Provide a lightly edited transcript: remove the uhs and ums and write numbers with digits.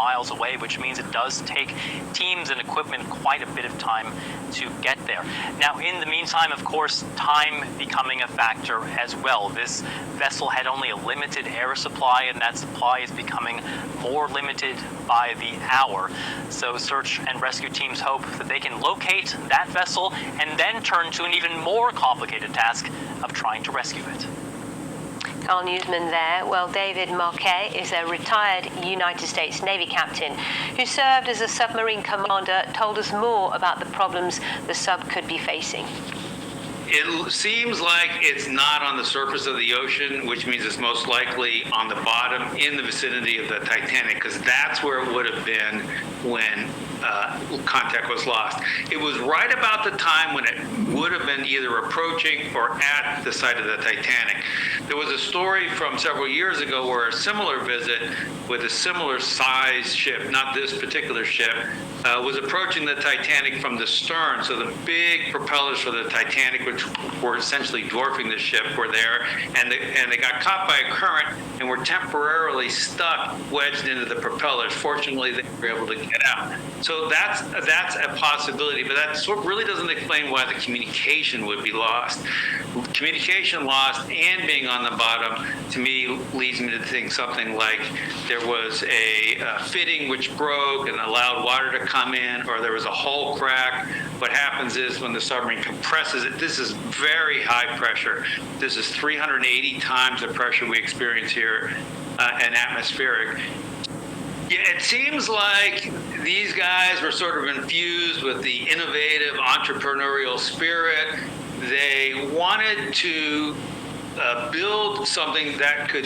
miles away, which means it does take teams and equipment quite a bit of time to get there. Now, in the meantime, of course, time becoming a factor as well. This vessel had only a limited air supply, and that supply is becoming more limited by the hour. So search and rescue teams hope that they can locate that vessel and then turn to an even more complicated task of trying to rescue it. Carl Newsman there. Well, David Marquet is a retired United States Navy captain who served as a submarine commander, told us more about the problems the sub could be facing. It seems like it's not on the surface of the ocean, which means it's most likely on the bottom in the vicinity of the Titanic, because that's where it would have been when contact was lost. It was right about the time when it would have been either approaching or at the site of the Titanic. There was a story from several years ago where a similar visit with a similar size ship, not this particular ship, was approaching the Titanic from the stern. So the big propellers for the Titanic, which were essentially dwarfing the ship, were there, and they got caught by a current and were temporarily stuck, wedged into the propellers. Fortunately, they were able to get out. So that's a possibility, but that really doesn't explain why the communication would be lost. Communication lost and being on the bottom, to me, leads me to think something like there was a fitting which broke and allowed water to come in, or there was a hull crack. What happens is when the submarine compresses it, this is very high pressure. This is 380 times the pressure we experience here in atmospheric. Yeah, it seems like these guys were sort of infused with the innovative entrepreneurial spirit. They wanted to build something that could